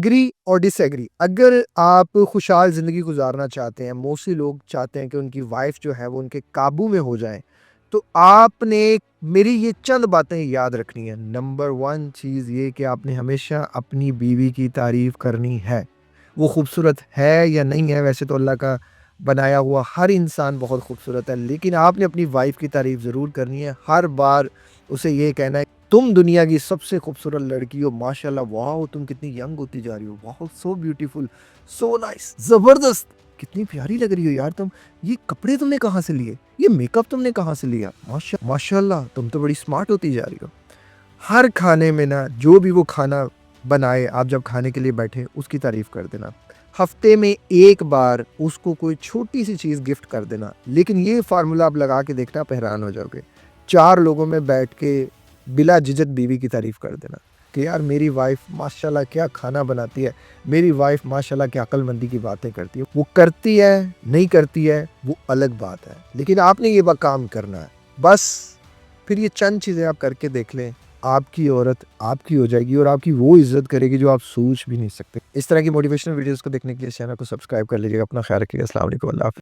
Agree और disagree. अगर आप खुशहाल ज़िंदगी गुज़ारना चाहते हैं, मोस्टली लोग चाहते हैं कि उनकी वाइफ़ जो है वो उनके काबू में हो जाए, तो आपने मेरी ये चंद बातें याद रखनी है। नंबर 1 चीज़ ये कि आपने हमेशा अपनी बीवी की तारीफ़ करनी है। वो खूबसूरत है या नहीं है, वैसे तो अल्लाह का बनाया हुआ हर इंसान बहुत खूबसूरत है, लेकिन आपने अपनी वाइफ़ की तारीफ़ ज़रूर करनी है। हर बार उसे ये कहना है, "तुम दुनिया की सबसे खूबसूरत लड़की हो, माशाल्लाह, वॉव! तुम कितनी यंग होती जा रही हो, wow! So beautiful, so nice, ज़बरदस्त! कितनी प्यारी लग रही हो यार तुम। ये कपड़े तुमने कहाँ से लिए? ये मेकअप तुमने कहाँ से लिया? माशाल्लाह, तुम तो बड़ी स्मार्ट होती जा रही हो।" हर खाने में ना, जो भी वो खाना बनाए, आप जब खाने के लिए बैठे उसकी तारीफ कर देना। हफ्ते में 1 बार उसको कोई छोटी-सी चीज़ गिफ्ट कर देना। लेकिन ये फ़ॉर्मूला आप लगा के देखना, आप हैरान हो जाओगे। 4 लोगों में बैठ के बिला झिझक बीवी की तारीफ कर देना कि यार मेरी वाइफ़ माशाल्लाह क्या खाना बनाती है, मेरी वाइफ़ माशाल्लाह क्या अक्लमंदी की बातें करती है। वो करती है, नहीं करती है, वो अलग बात है। लेकिन आपने ये काम करना है। बस फिर ये चंद चीज़ें आप करके देख लें, आपकी औरत आपकी हो जाएगी और आपकी वो इज़्ज़त करेगी जो आप सोच भी नहीं सकते। इस तरह की मोटिवेशनल वीडियोज़ को देखने के लिए चैनल को सब्सक्राइब कर लीजिएगा। अपना ख़्याल रखिएगा। अस्सलाम वालेकुम। अल्लाह हाफ़िज़।